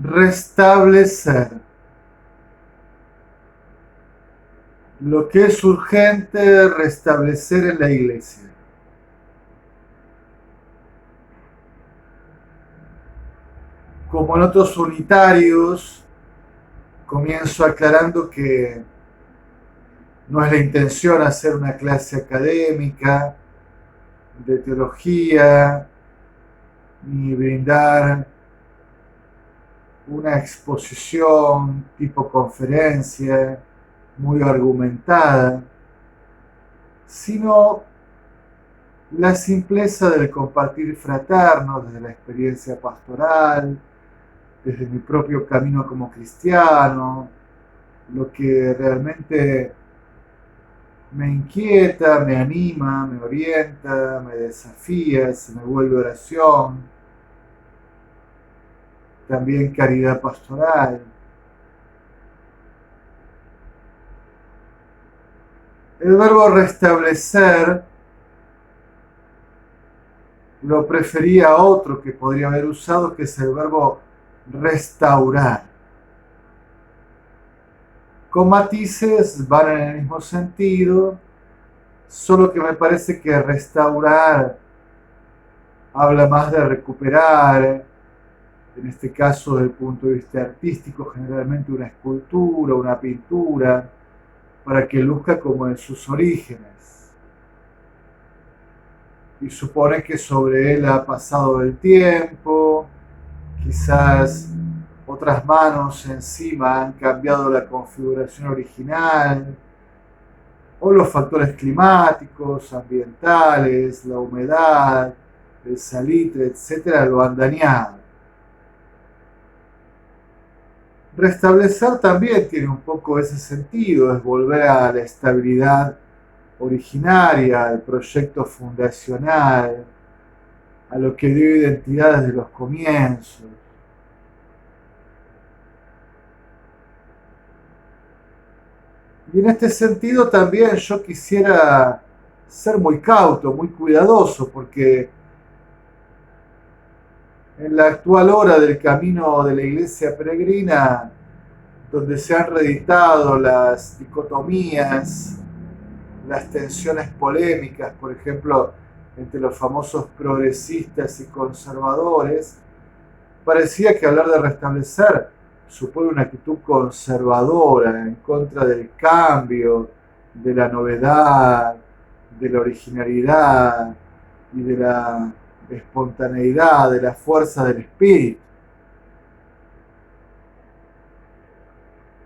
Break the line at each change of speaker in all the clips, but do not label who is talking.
restablecer lo que es urgente restablecer en la iglesia. Como en otros unitarios, comienzo aclarando que no es la intención hacer una clase académica de teología, ni brindar una exposición tipo conferencia muy argumentada, sino la simpleza del compartir fraterno desde la experiencia pastoral, desde mi propio camino como cristiano, lo que realmente me inquieta, me anima, me orienta, me desafía, se me vuelve oración, también caridad pastoral. El verbo restablecer lo prefería otro que podría haber usado, que es el verbo restaurar. Con matices van en el mismo sentido, solo que me parece que restaurar habla más de recuperar, en este caso desde el punto de vista artístico, generalmente una escultura, una pintura, para que luzca como en sus orígenes. Y supone que sobre él ha pasado el tiempo, quizás otras manos encima han cambiado la configuración original, o los factores climáticos, ambientales, la humedad, el salitre, etcétera, lo han dañado. Restablecer también tiene un poco ese sentido, es volver a la estabilidad originaria, al proyecto fundacional, a lo que dio identidad desde los comienzos. Y en este sentido también yo quisiera ser muy cauto, muy cuidadoso, porque en la actual hora del camino de la iglesia peregrina, donde se han reeditado las dicotomías, las tensiones polémicas, por ejemplo, entre los famosos progresistas y conservadores, parecía que hablar de restablecer supone una actitud conservadora en contra del cambio, de la novedad, de la originalidad y de la espontaneidad, de la fuerza del espíritu.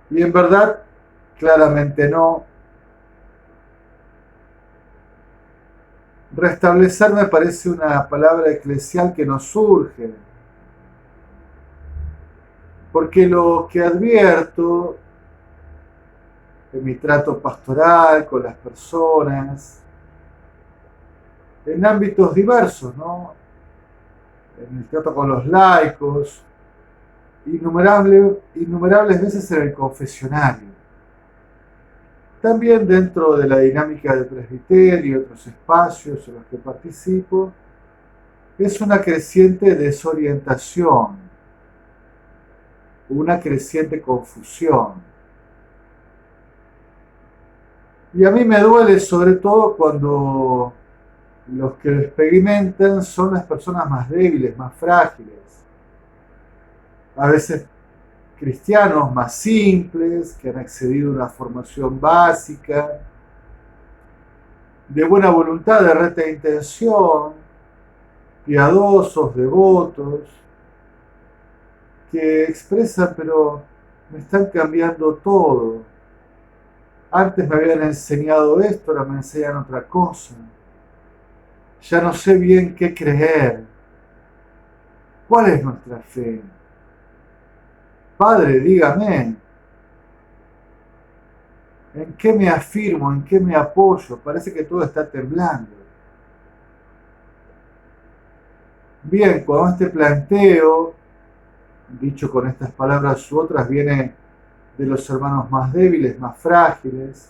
Y en verdad, claramente no. Restablecer me parece una palabra eclesial que nos surge, porque lo que advierto en mi trato pastoral con las personas, en ámbitos diversos, ¿no? En el trato con los laicos, innumerables veces en el confesionario. También dentro de la dinámica del presbiterio y otros espacios en los que participo, es una creciente desorientación, una creciente confusión. Y a mí me duele sobre todo cuando los que lo experimentan son las personas más débiles, más frágiles. A veces cristianos más simples, que han accedido a una formación básica, de buena voluntad, de recta intención, piadosos, devotos, que expresan, pero me están cambiando todo. Antes me habían enseñado esto, ahora me enseñan otra cosa. Ya no sé bien qué creer. ¿Cuál es nuestra fe? Padre, dígame, ¿en qué me afirmo? ¿En qué me apoyo? Parece que todo está temblando. Bien, cuando este planteo, dicho con estas palabras u otras, viene de los hermanos más débiles, más frágiles,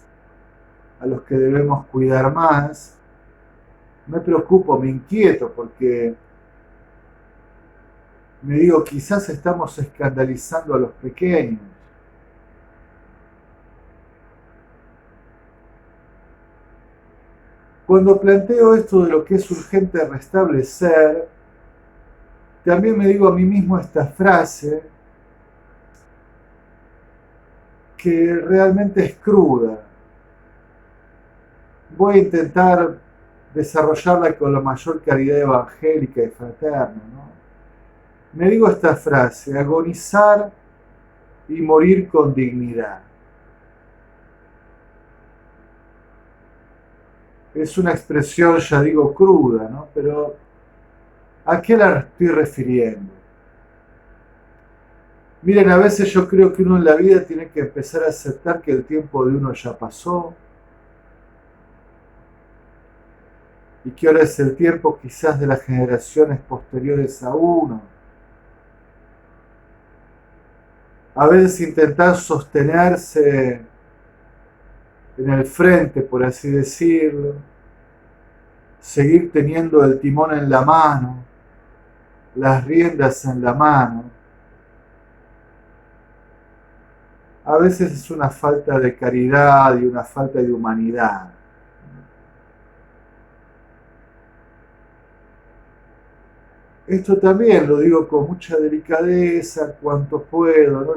a los que debemos cuidar más, me preocupo, me inquieto, porque me digo, quizás estamos escandalizando a los pequeños. Cuando planteo esto de lo que es urgente restablecer, también me digo a mí mismo esta frase que realmente es cruda. Voy a intentar desarrollarla con la mayor caridad evangélica y fraterna, ¿no? Me digo esta frase: agonizar y morir con dignidad. Es una expresión, ya digo, cruda, ¿no? Pero ¿a qué la estoy refiriendo? Miren, a veces yo creo que uno en la vida tiene que empezar a aceptar que el tiempo de uno ya pasó y que ahora es el tiempo quizás de las generaciones posteriores a uno. A veces intentar sostenerse en el frente, por así decirlo, seguir teniendo el timón en la mano, las riendas en la mano, a veces es una falta de caridad y una falta de humanidad. Esto también lo digo con mucha delicadeza, cuanto puedo, ¿no?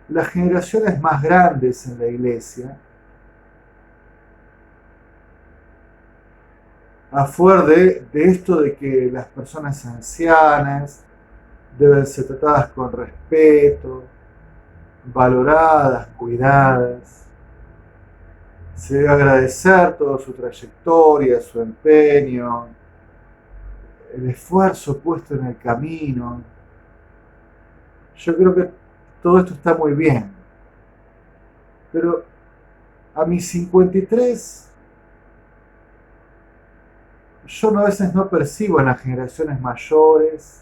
Las generaciones más grandes en la iglesia, a fuer de esto de que las personas ancianas deben ser tratadas con respeto, valoradas, cuidadas. Se debe agradecer toda su trayectoria, su empeño, el esfuerzo puesto en el camino. Yo creo que todo esto está muy bien. Pero a mis 53, yo a veces no percibo en las generaciones mayores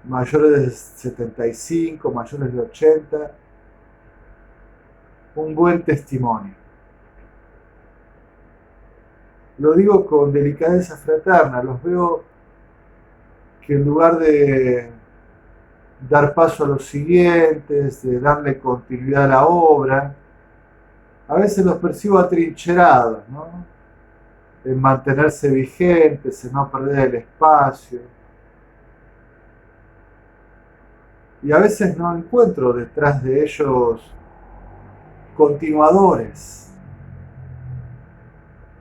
de 75, mayores de 80, un buen testimonio. Lo digo con delicadeza fraterna, los veo que en lugar de dar paso a los siguientes, de darle continuidad a la obra, a veces los percibo atrincherados, ¿no? En mantenerse vigentes, en no perder el espacio. Y a veces no encuentro detrás de ellos continuadores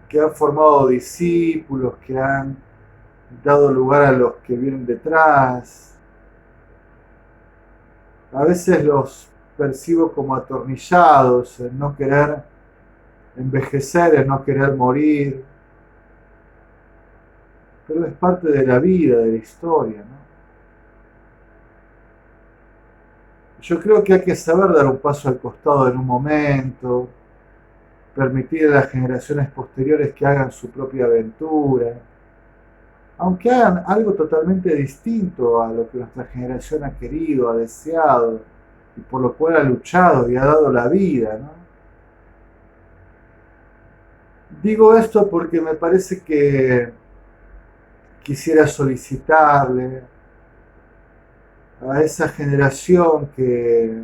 que han formado discípulos, que han dado lugar a los que vienen detrás. A veces los percibo como atornillados, en no querer envejecer, en no querer morir. Pero es parte de la vida, de la historia, ¿no? Yo creo que hay que saber dar un paso al costado en un momento, permitir a las generaciones posteriores que hagan su propia aventura, aunque hagan algo totalmente distinto a lo que nuestra generación ha querido, ha deseado, y por lo cual ha luchado y ha dado la vida, ¿no? Digo esto porque me parece que quisiera solicitarle a esa generación que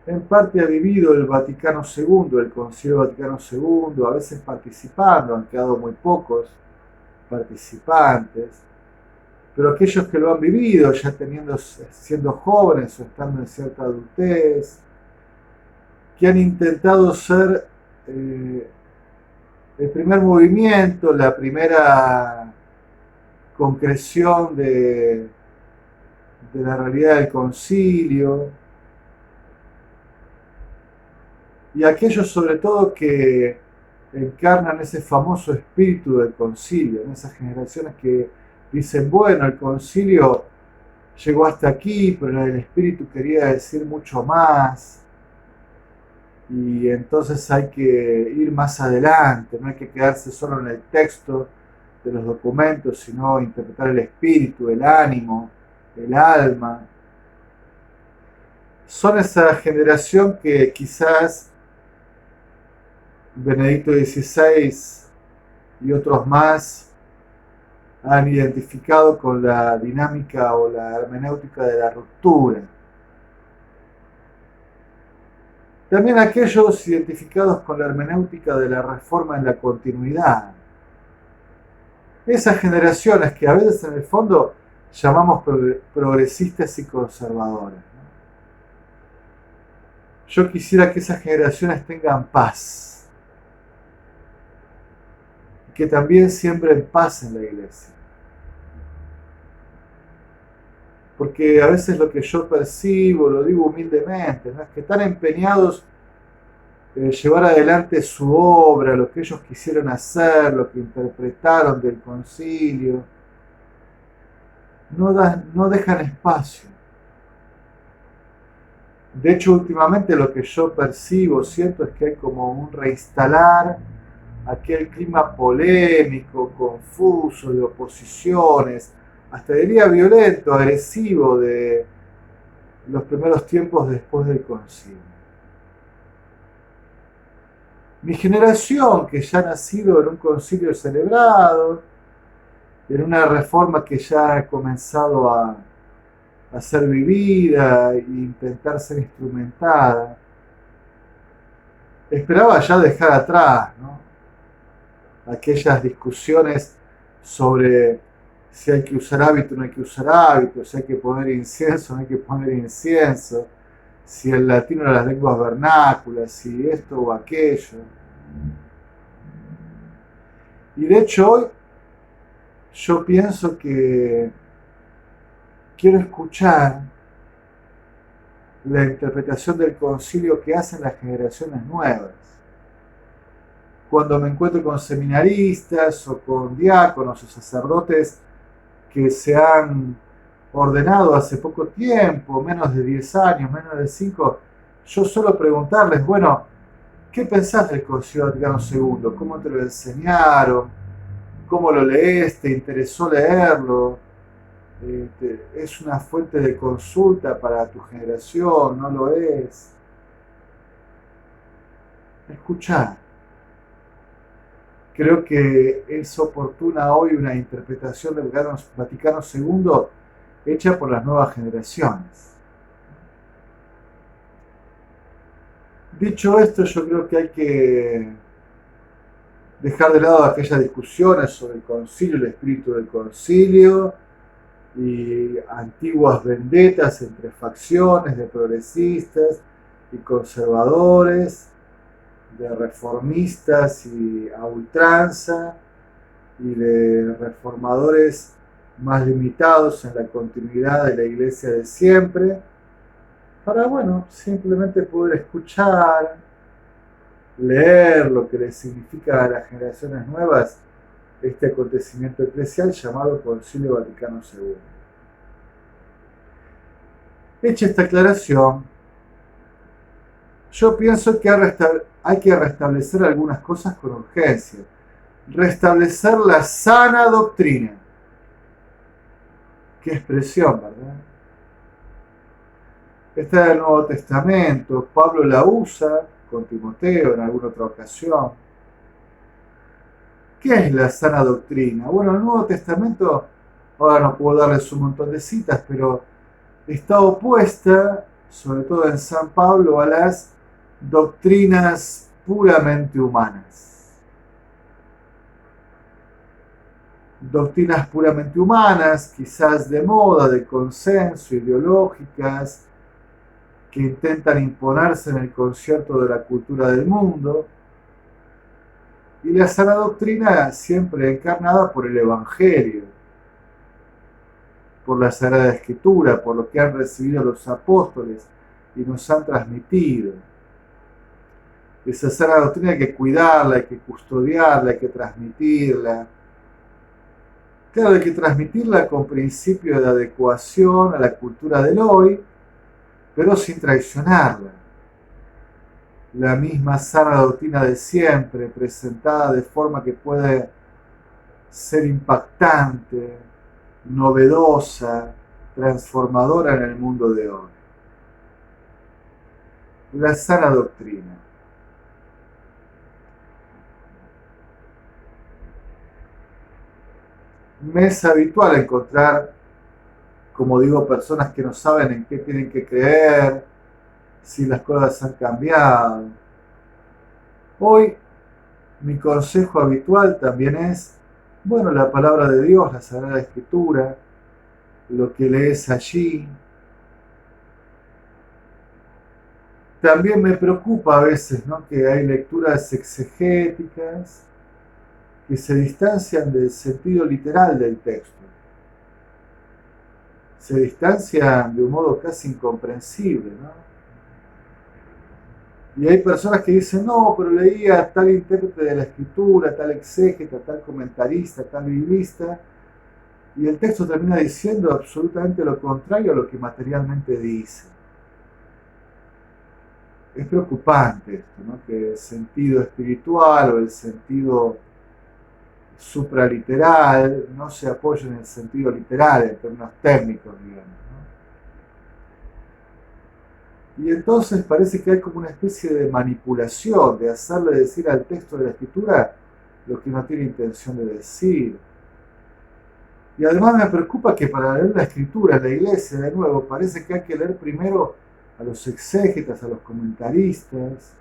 en parte ha vivido el Vaticano II, el Concilio Vaticano II, a veces participando, han quedado muy pocos participantes, pero aquellos que lo han vivido, ya siendo jóvenes o estando en cierta adultez, que han intentado ser el primer movimiento, la primera concreción de la realidad del concilio, y aquellos sobre todo que encarnan ese famoso espíritu del concilio, en esas generaciones que dicen, bueno, el concilio llegó hasta aquí, pero el espíritu quería decir mucho más, y entonces hay que ir más adelante, no hay que quedarse solo en el texto de los documentos, sino interpretar el espíritu, el ánimo, el alma. Son esa generación que quizás Benedicto XVI y otros más han identificado con la dinámica o la hermenéutica de la ruptura. También aquellos identificados con la hermenéutica de la reforma en la continuidad. Esas generaciones que a veces en el fondo llamamos progresistas y conservadoras. Yo quisiera que esas generaciones tengan paz, que también siembren paz en la iglesia. Porque a veces lo que yo percibo, lo digo humildemente, ¿no? Es que están empeñados en llevar adelante su obra, lo que ellos quisieron hacer, lo que interpretaron del concilio, no dejan espacio. De hecho, últimamente lo que yo percibo, siento, es que hay como un reinstalar aquel clima polémico, confuso, de oposiciones, hasta diría violento, agresivo de los primeros tiempos después del concilio. Mi generación, que ya ha nacido en un concilio celebrado, en una reforma que ya ha comenzado a ser vivida e intentar ser instrumentada, esperaba ya dejar atrás, ¿no?, aquellas discusiones sobre si hay que usar hábito o no hay que usar hábito, si hay que poner incienso o no hay que poner incienso, si el latino o las lenguas vernáculas, si esto o aquello. Y de hecho hoy yo pienso que quiero escuchar la interpretación del concilio que hacen las generaciones nuevas. Cuando me encuentro con seminaristas o con diáconos o sacerdotes que se han ordenado hace poco tiempo, menos de 10 años, menos de 5, yo suelo preguntarles, bueno, ¿qué pensás del Concilio Vaticano II? ¿Cómo te lo enseñaron? ¿Cómo lo lees? ¿Te interesó leerlo? ¿Es una fuente de consulta para tu generación? ¿No lo es? Escuchar. Creo que es oportuna hoy una interpretación del Vaticano II hecha por las nuevas generaciones. Dicho esto, yo creo que hay que dejar de lado aquellas discusiones sobre el concilio, el espíritu del concilio y antiguas vendetas entre facciones de progresistas y conservadores, de reformistas y a ultranza, y de reformadores más limitados en la continuidad de la iglesia de siempre, para, bueno, simplemente poder escuchar, leer lo que les significa a las generaciones nuevas este acontecimiento eclesial llamado Concilio Vaticano II. Hecha esta aclaración, yo pienso que hay que restablecer algunas cosas con urgencia. Restablecer la sana doctrina. Qué expresión, ¿verdad? Esta del Nuevo Testamento, Pablo la usa con Timoteo en alguna otra ocasión. ¿Qué es la sana doctrina? Bueno, el Nuevo Testamento, ahora no puedo darles un montón de citas, pero está opuesta, sobre todo en San Pablo, a las doctrinas puramente humanas. Doctrinas puramente humanas, quizás de moda, de consenso, ideológicas, que intentan imponerse en el concierto de la cultura del mundo, y la sana doctrina siempre encarnada por el Evangelio, por la Sagrada Escritura, por lo que han recibido los apóstoles y nos han transmitido. Esa sana doctrina hay que cuidarla, hay que custodiarla, hay que transmitirla. Claro, hay que transmitirla con principio de adecuación a la cultura del hoy, pero sin traicionarla. La misma sana doctrina de siempre, presentada de forma que puede ser impactante, novedosa, transformadora en el mundo de hoy. La sana doctrina. Me es habitual encontrar, como digo, personas que no saben en qué tienen que creer, si las cosas han cambiado. Hoy mi consejo habitual también es, bueno, la palabra de Dios, la Sagrada Escritura, lo que lees allí. También me preocupa a veces, ¿no?, que hay lecturas exegéticas que se distancian del sentido literal del texto. Se distancian de un modo casi incomprensible, ¿no? Y hay personas que dicen, no, pero leía tal intérprete de la escritura, tal exégeta, tal comentarista, tal biblista, y el texto termina diciendo absolutamente lo contrario a lo que materialmente dice. Es preocupante esto, ¿no?, que el sentido espiritual o el sentido supraliteral no se apoya en el sentido literal, en términos técnicos, digamos, ¿no? Y entonces parece que hay como una especie de manipulación, de hacerle decir al texto de la escritura lo que no tiene intención de decir. Y además me preocupa que para leer la escritura en la iglesia, de nuevo, parece que hay que leer primero a los exégetas, a los comentaristas.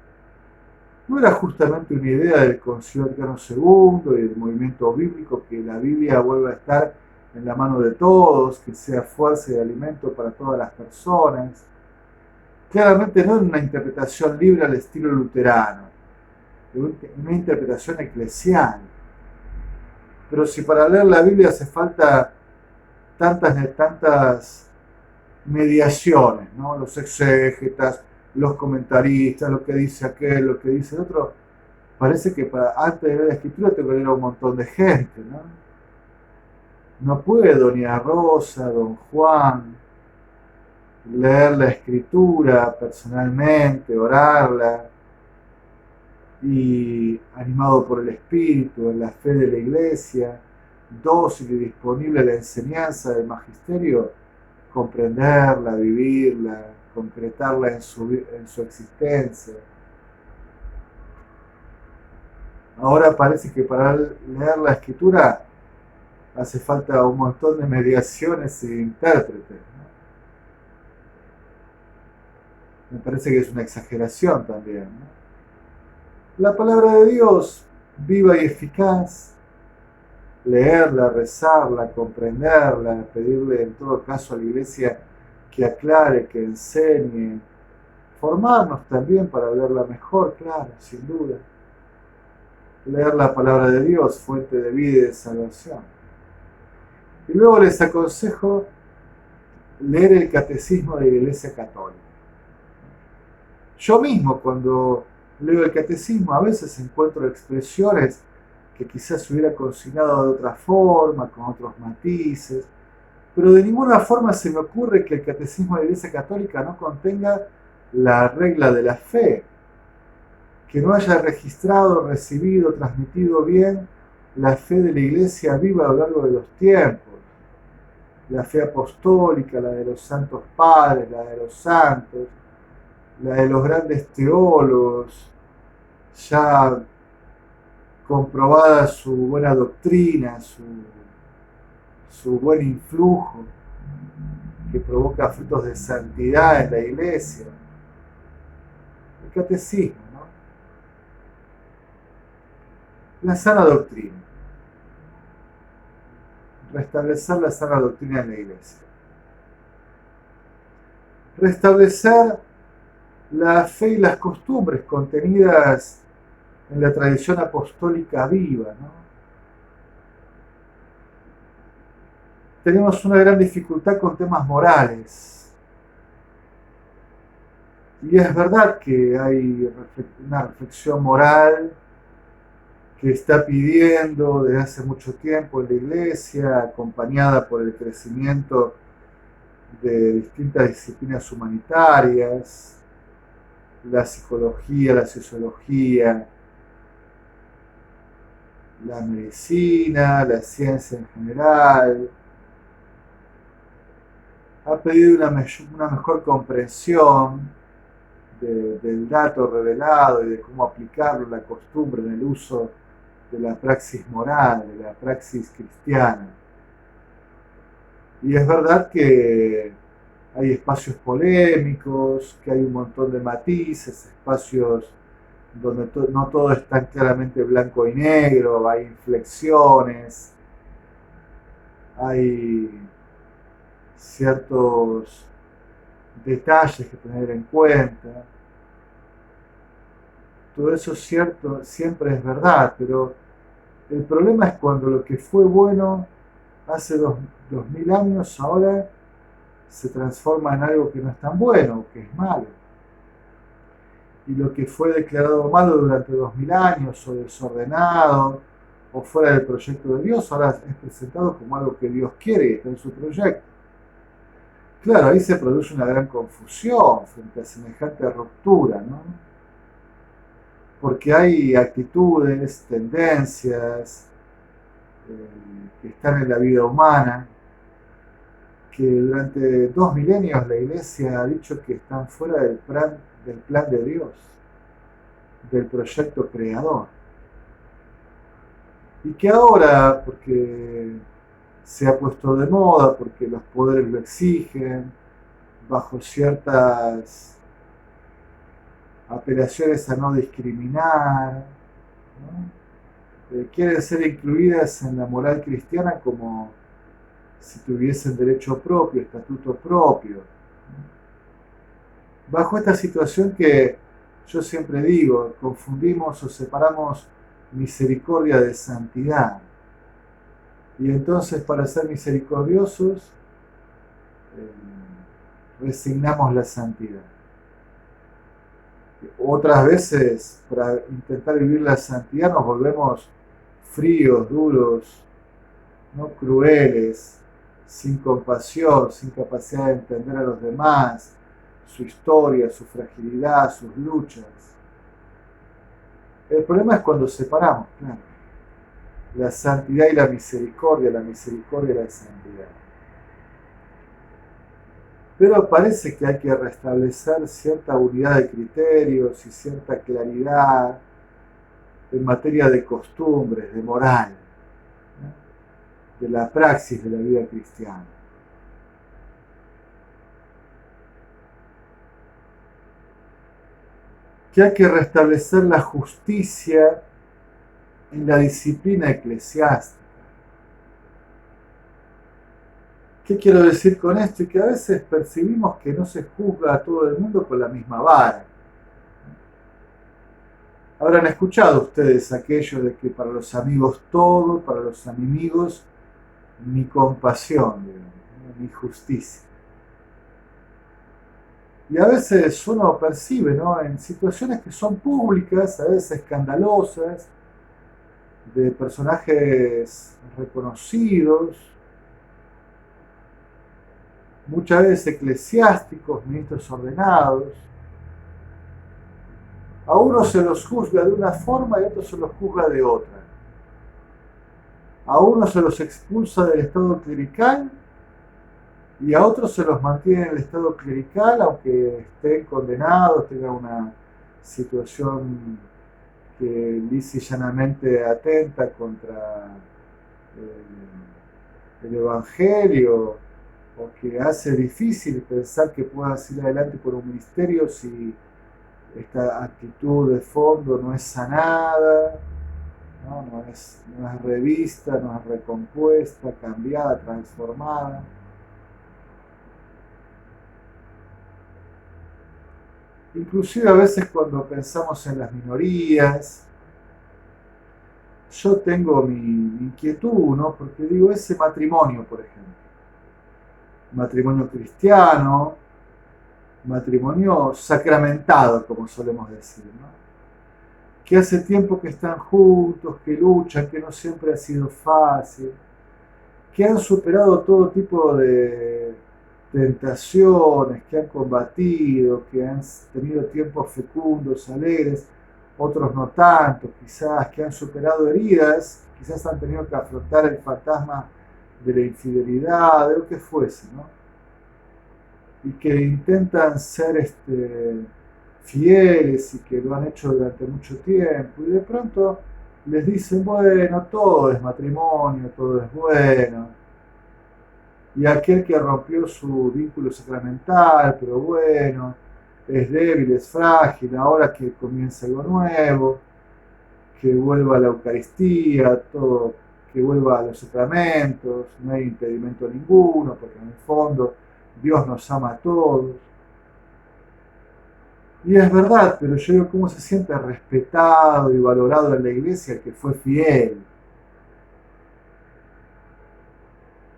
¿No era justamente una idea del Concilio Vaticano II y del movimiento bíblico que la Biblia vuelva a estar en la mano de todos, que sea fuerza y alimento para todas las personas? Claramente no en una interpretación libre al estilo luterano, una interpretación eclesial. Pero si para leer la Biblia hace falta tantas mediaciones, ¿no?, los exégetas, los comentaristas, lo que dice aquel, lo que dice el otro, parece que antes de leer la escritura tengo que leer a un montón de gente, ¿no? No puede doña Rosa, don Juan, leer la escritura personalmente, orarla, y animado por el Espíritu, en la fe de la Iglesia, dócil y disponible a la enseñanza del magisterio, comprenderla, vivirla, concretarla en su existencia. Ahora parece que para leer la escritura hace falta un montón de mediaciones e intérpretes, ¿no? Me parece que es una exageración también, ¿no? La palabra de Dios, viva y eficaz, leerla, rezarla, comprenderla, pedirle en todo caso a la iglesia que aclare, que enseñe, formarnos también para leerla mejor, claro, sin duda. Leer la palabra de Dios, fuente de vida y de salvación. Y luego les aconsejo leer el catecismo de la Iglesia Católica. Yo mismo, cuando leo el catecismo, a veces encuentro expresiones que quizás hubiera consignado de otra forma, con otros matices, pero de ninguna forma se me ocurre que el catecismo de la Iglesia Católica no contenga la regla de la fe, que no haya registrado, recibido, transmitido bien la fe de la Iglesia viva a lo largo de los tiempos, la fe apostólica, la de los santos padres, la de los santos, la de los grandes teólogos, ya comprobada su buena doctrina, su buen influjo, que provoca frutos de santidad en la iglesia. El catecismo, ¿no? La sana doctrina. Restablecer la sana doctrina en la iglesia. Restablecer la fe y las costumbres contenidas en la tradición apostólica viva, ¿no? Tenemos una gran dificultad con temas morales. Y es verdad que hay una reflexión moral que está pidiendo desde hace mucho tiempo en la iglesia, acompañada por el crecimiento de distintas disciplinas humanitarias, la psicología, la sociología, la medicina, la ciencia en general. Ha pedido una mejor comprensión del dato revelado y de cómo aplicarlo, la costumbre en el uso de la praxis moral, de la praxis cristiana. Y es verdad que hay espacios polémicos, que hay un montón de matices, espacios donde no todo es tan claramente blanco y negro, hay inflexiones, hay ciertos detalles que tener en cuenta. Todo eso es cierto, siempre es verdad, pero el problema es cuando lo que fue bueno hace 2000 años ahora se transforma en algo que no es tan bueno, que es malo. Y lo que fue declarado malo durante 2000 años o desordenado o fuera del proyecto de Dios, ahora es presentado como algo que Dios quiere y está en su proyecto. Claro, ahí se produce una gran confusión frente a semejante ruptura, ¿no? Porque hay actitudes, tendencias que están en la vida humana, que durante 2 milenios la Iglesia ha dicho que están fuera del plan de Dios, del proyecto creador. Y que ahora, porque se ha puesto de moda, porque los poderes lo exigen, bajo ciertas apelaciones a no discriminar, ¿no? Quieren ser incluidas en la moral cristiana como si tuviesen derecho propio, estatuto propio. Bajo esta situación que yo siempre digo, confundimos o separamos misericordia de santidad. Y entonces para ser misericordiosos resignamos la santidad. Otras veces, para intentar vivir la santidad, nos volvemos fríos, duros, ¿no? Crueles, sin compasión, sin capacidad de entender a los demás, su historia, su fragilidad, sus luchas. El problema es cuando separamos, claro, la santidad y la misericordia y la santidad. Pero parece que hay que restablecer cierta unidad de criterios y cierta claridad en materia de costumbres, de moral, ¿no? De la praxis de la vida cristiana. Que hay que restablecer la justicia en la disciplina eclesiástica. ¿Qué quiero decir con esto? Y que a veces percibimos que no se juzga a todo el mundo con la misma vara. Habrán escuchado ustedes aquello de que para los amigos todo, para los enemigos mi compasión, mi justicia. Y a veces uno percibe, ¿no? En situaciones que son públicas, a veces escandalosas, de personajes reconocidos, muchas veces eclesiásticos, ministros ordenados, a unos se los juzga de una forma y a otros se los juzga de otra. A unos se los expulsa del estado clerical y a otros se los mantiene en el estado clerical, aunque estén condenados, tengan una situación que lisa y llanamente atenta contra el Evangelio, o que hace difícil pensar que puedas ir adelante por un ministerio si esta actitud de fondo no es sanada, no es revista, no es recompuesta, cambiada, transformada. Inclusive a veces cuando pensamos en las minorías, yo tengo mi inquietud, ¿no? Porque digo, ese matrimonio, por ejemplo, matrimonio cristiano, matrimonio sacramentado, como solemos decir, ¿no? Que hace tiempo que están juntos, que luchan, que no siempre ha sido fácil, que han superado todo tipo de tentaciones, que han combatido, que han tenido tiempos fecundos, alegres, otros no tanto, quizás que han superado heridas, quizás han tenido que afrontar el fantasma de la infidelidad, de lo que fuese, ¿no? Y que intentan ser fieles y que lo han hecho durante mucho tiempo, y de pronto les dicen, bueno, todo es matrimonio, todo es bueno. y aquel que rompió su vínculo sacramental, pero bueno, es débil, es frágil, ahora que comienza algo nuevo, que vuelva a la Eucaristía, todo, que vuelva a los sacramentos, no hay impedimento ninguno, porque en el fondo Dios nos ama a todos. Y es verdad, pero yo digo, ¿cómo se siente respetado y valorado en la iglesia el que fue fiel?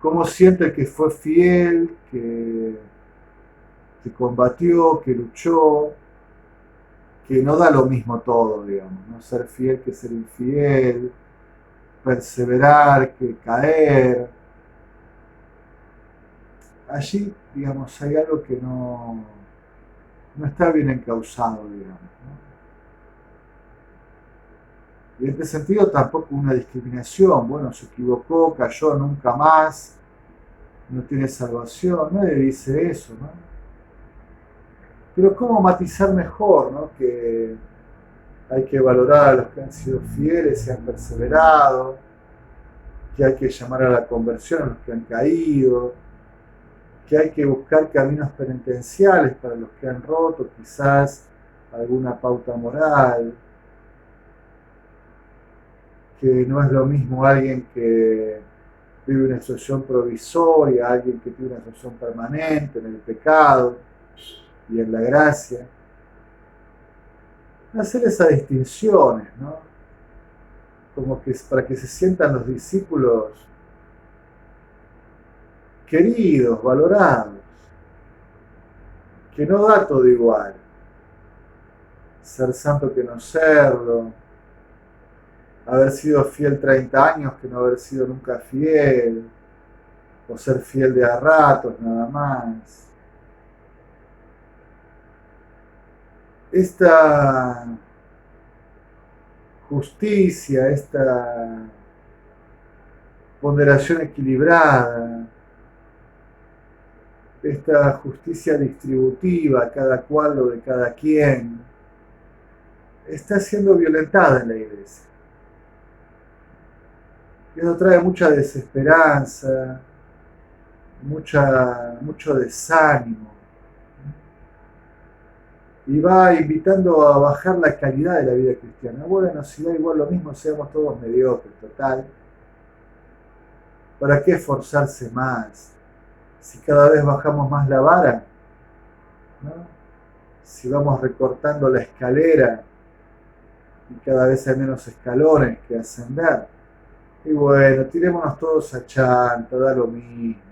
¿Cómo siente el que fue fiel, que combatió, que luchó, que no da lo mismo todo, digamos, ¿no? Ser fiel que ser infiel, perseverar que caer. Allí, digamos, hay algo que no está bien encauzado, digamos, ¿no? Y en este sentido tampoco una discriminación, bueno, se equivocó, cayó, nunca más, no tiene salvación, nadie dice eso, ¿no? Pero cómo matizar mejor, ¿no? Que hay que valorar a los que han sido fieles y han perseverado, que hay que llamar a la conversión a los que han caído, que hay que buscar caminos penitenciales para los que han roto quizás alguna pauta moral, que no es lo mismo alguien que vive una situación provisoria, alguien que tiene una situación permanente en el pecado y en la gracia. Hacer esas distinciones, ¿no? Como que para que se sientan los discípulos queridos, valorados, que no da todo igual, ser santo que no serlo, haber sido fiel 30 años que no haber sido nunca fiel, o ser fiel de a ratos nada más. Esta justicia, esta ponderación equilibrada, esta justicia distributiva, cada cual lo de cada quien, está siendo violentada en la iglesia. Y eso trae mucha desesperanza, mucho desánimo. Y va invitando a bajar la calidad de la vida cristiana. Bueno, si da igual lo mismo, seamos todos mediocres, total. ¿Para qué esforzarse más? Si cada vez bajamos más la vara, ¿no? Si vamos recortando la escalera y cada vez hay menos escalones que ascender. Y bueno, tirémonos todos a chanta, da lo mismo.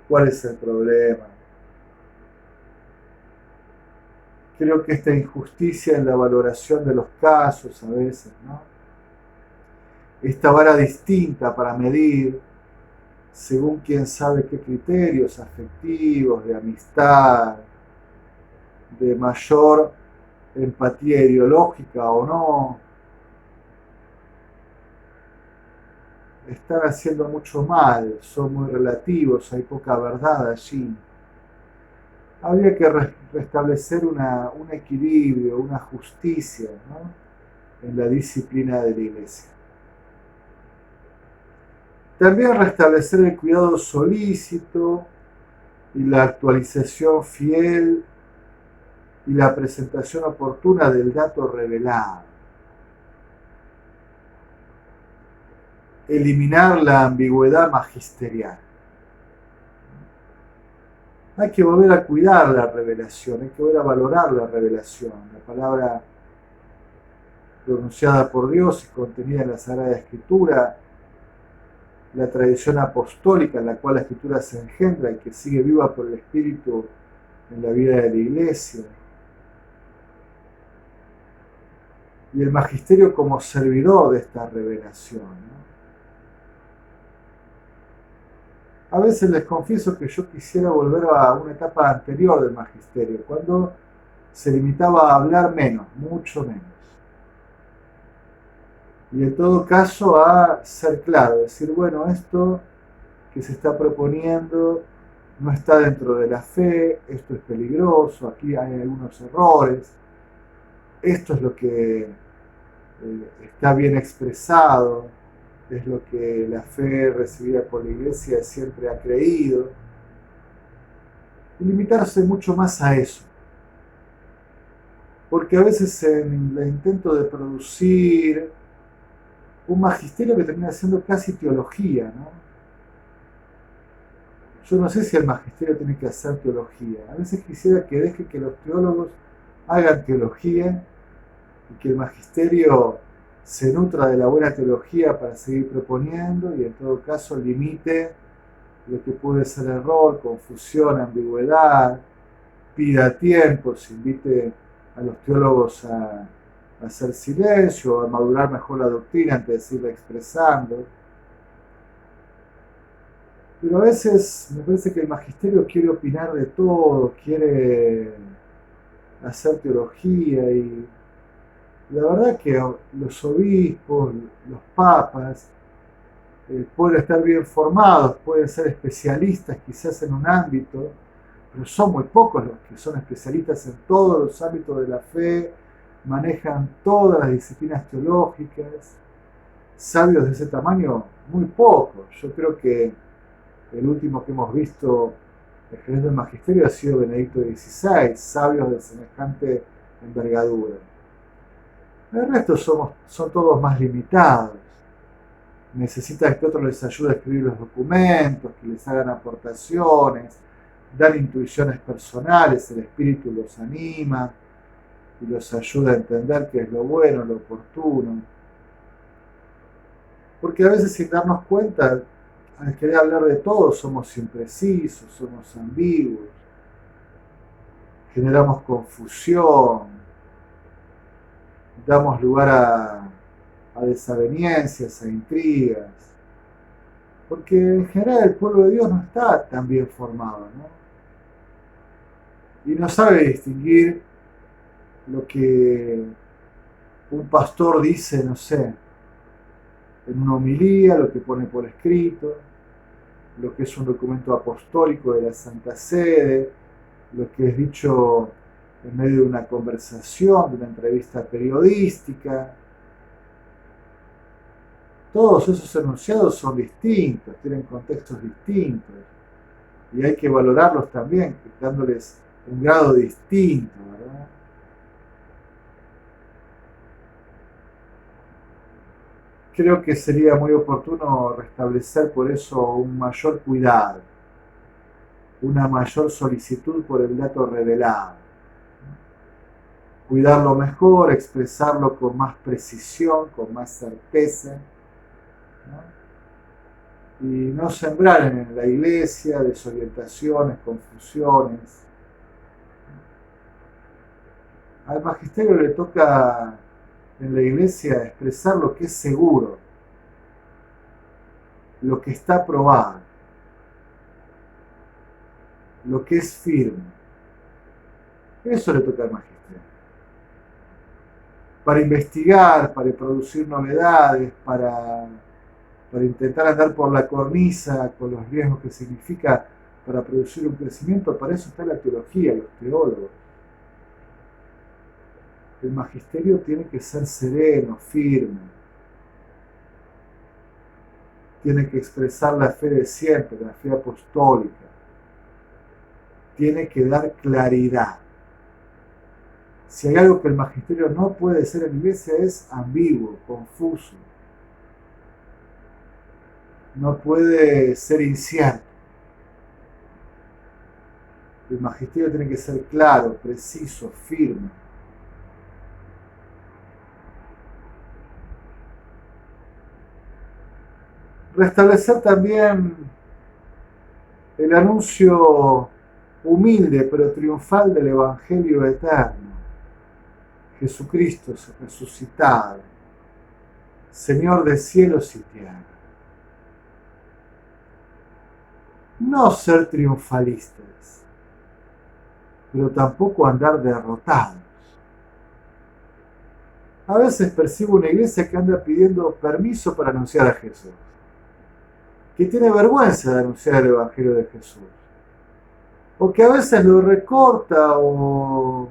¿Cuál es el problema? Creo que esta injusticia en la valoración de los casos a veces, ¿no? Esta vara distinta para medir según quién sabe qué criterios afectivos, de amistad, de mayor empatía ideológica o no, están haciendo mucho mal, son muy relativos, hay poca verdad allí. Habría que restablecer un equilibrio, una justicia, ¿no? En la disciplina de la iglesia. También restablecer el cuidado solícito y la actualización fiel y la presentación oportuna del dato revelado. Eliminar la ambigüedad magisterial. Hay que volver a cuidar la revelación, hay que volver a valorar la revelación, la palabra pronunciada por Dios y contenida en la Sagrada Escritura, la tradición apostólica en la cual la Escritura se engendra y que sigue viva por el Espíritu en la vida de la Iglesia, y el magisterio como servidor de esta revelación, ¿no? A veces les confieso que yo quisiera volver a una etapa anterior del magisterio, cuando se limitaba a hablar menos, mucho menos. Y en todo caso a ser claro, decir, bueno, esto que se está proponiendo no está dentro de la fe, esto es peligroso, aquí hay algunos errores, esto es lo que está bien expresado, es lo que la fe recibida por la Iglesia siempre ha creído, y limitarse mucho más a eso. Porque a veces en el intento de producir un magisterio que termina siendo casi teología, ¿no? Yo no sé si el magisterio tiene que hacer teología. A veces quisiera que deje que los teólogos hagan teología y que el magisterio se nutra de la buena teología para seguir proponiendo y en todo caso limite lo que puede ser error, confusión, ambigüedad, pida tiempos, invite a los teólogos a hacer silencio, a madurar mejor la doctrina antes de seguirla expresando. Pero a veces me parece que el magisterio quiere opinar de todo, quiere hacer teología y la verdad que los obispos, los papas, pueden estar bien formados, pueden ser especialistas quizás en un ámbito, pero son muy pocos los que son especialistas en todos los ámbitos de la fe, manejan todas las disciplinas teológicas. Sabios de ese tamaño, muy pocos. Yo creo que el último que hemos visto ejerciendo el magisterio ha sido Benedicto XVI, sabios de semejante envergadura. El resto son todos más limitados. Necesitan que otros les ayude a escribir los documentos, que les hagan aportaciones, dan intuiciones personales, el espíritu los anima y los ayuda a entender qué es lo bueno, lo oportuno. Porque a veces sin darnos cuenta, al querer hablar de todo, somos imprecisos, somos ambiguos, generamos confusión, damos lugar a desavenencias, a intrigas, porque en general el pueblo de Dios no está tan bien formado, ¿no? Y no sabe distinguir lo que un pastor dice, no sé, en una homilía, lo que pone por escrito, lo que es un documento apostólico de la Santa Sede, lo que es dicho en medio de una conversación, de una entrevista periodística. Todos esos enunciados son distintos, tienen contextos distintos y hay que valorarlos también, dándoles un grado distinto, ¿verdad? Creo que sería muy oportuno restablecer por eso un mayor cuidado, una mayor solicitud por el dato revelado. Cuidarlo mejor, expresarlo con más precisión, con más certeza, ¿no? Y no sembrar en la iglesia desorientaciones, confusiones. Al magisterio le toca en la iglesia expresar lo que es seguro, lo que está probado, lo que es firme. Eso le toca al magisterio. Para investigar, para producir novedades, para intentar andar por la cornisa con los riesgos que significa para producir un crecimiento, para eso está la teología, los teólogos. El magisterio tiene que ser sereno, firme, tiene que expresar la fe de siempre, la fe apostólica, tiene que dar claridad. Si hay algo que el magisterio no puede ser en la iglesia es ambiguo, confuso, no puede ser incierto. El magisterio tiene que ser claro, preciso, firme. Restablecer también el anuncio humilde pero triunfal del Evangelio eterno. Jesucristo resucitado, Señor de cielos y tierra. No ser triunfalistas, pero tampoco andar derrotados. A veces percibo una iglesia que anda pidiendo permiso para anunciar a Jesús, que tiene vergüenza de anunciar el Evangelio de Jesús, o que a veces lo recorta o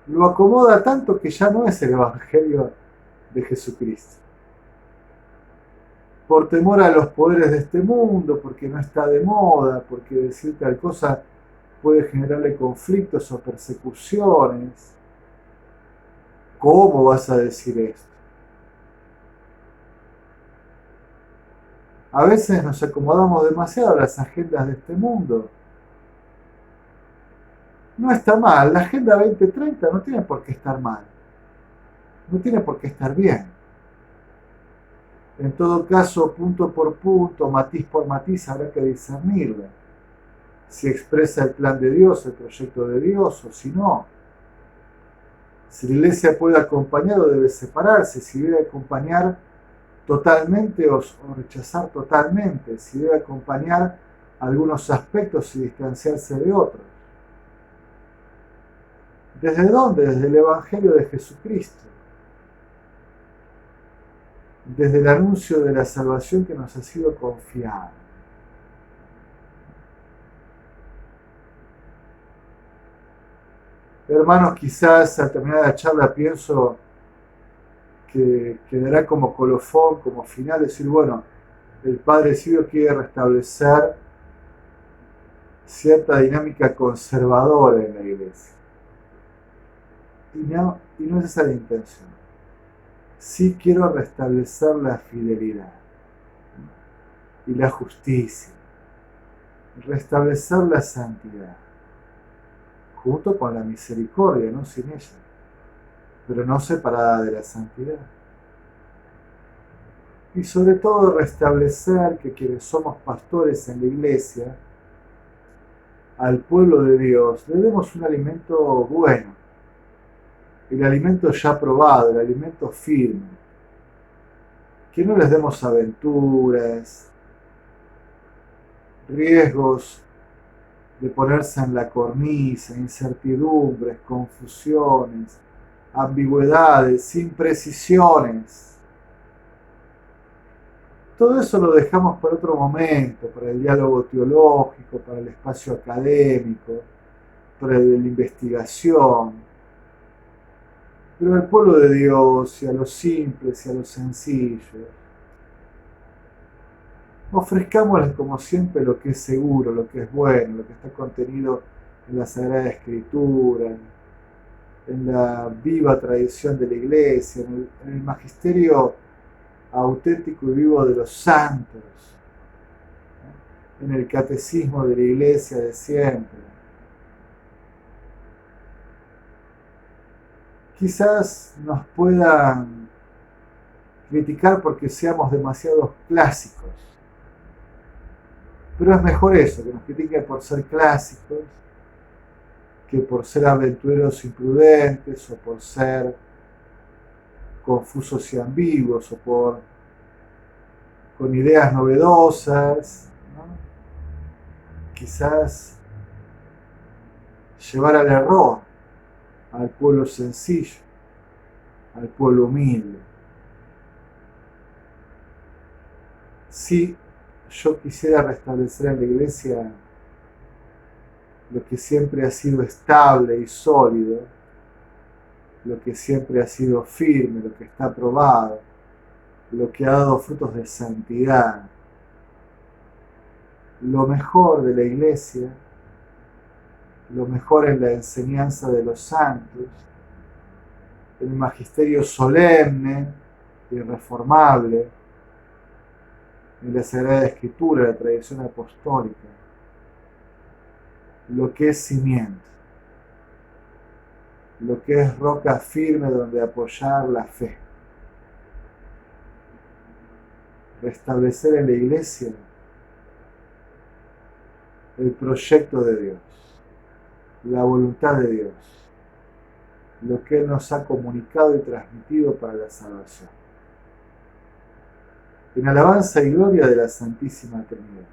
lo acomoda tanto que ya no es el Evangelio de Jesucristo. por temor a los poderes de este mundo, porque no está de moda, porque decir tal cosa puede generarle conflictos o persecuciones. ¿Cómo vas a decir esto? A veces nos acomodamos demasiado a las agendas de este mundo. No está mal, la Agenda 2030 no tiene por qué estar mal, no tiene por qué estar bien. En todo caso, punto por punto, matiz por matiz, habrá que discernirla. Si expresa el plan de Dios, el proyecto de Dios, o si no. Si la iglesia puede acompañar o debe separarse, si debe acompañar totalmente o rechazar totalmente, si debe acompañar algunos aspectos y distanciarse de otros. ¿Desde dónde? Desde el Evangelio de Jesucristo. Desde el anuncio de la salvación que nos ha sido confiada. Hermanos, quizás al terminar la charla pienso que quedará como colofón, como final, decir, bueno, el Padre Cielo quiere restablecer cierta dinámica conservadora en la iglesia. Y no es esa la intención. Sí quiero restablecer la fidelidad y la justicia, restablecer la santidad, junto con la misericordia, no sin ella, pero no separada de la santidad. Y sobre todo restablecer que quienes somos pastores en la iglesia, al pueblo de Dios, le demos un alimento bueno, el alimento ya probado, el alimento firme, que no les demos aventuras, riesgos de ponerse en la cornisa, incertidumbres, confusiones, ambigüedades, imprecisiones. Todo eso lo dejamos para otro momento, para el diálogo teológico, para el espacio académico, para la investigación. Pero al pueblo de Dios y a los simples y a los sencillos, ofrezcámosles como siempre lo que es seguro, lo que es bueno, lo que está contenido en la Sagrada Escritura, en la viva tradición de la Iglesia, en el magisterio auténtico y vivo de los santos, en el catecismo de la Iglesia de siempre. Quizás nos puedan criticar porque seamos demasiado clásicos, pero es mejor eso, que nos critiquen por ser clásicos, que por ser aventureros imprudentes, o por ser confusos y ambiguos, o con ideas novedosas, ¿no? Quizás llevar al error al pueblo sencillo, al pueblo humilde. Si yo quisiera restablecer en la iglesia lo que siempre ha sido estable y sólido, lo que siempre ha sido firme, lo que está probado, lo que ha dado frutos de santidad, lo mejor de la iglesia, lo mejor en la enseñanza de los santos, el magisterio solemne, irreformable, en la Sagrada Escritura, la tradición apostólica, lo que es cimiento, lo que es roca firme donde apoyar la fe. Restablecer en la iglesia el proyecto de Dios, la voluntad de Dios, lo que Él nos ha comunicado y transmitido para la salvación. En alabanza y gloria de la Santísima Trinidad.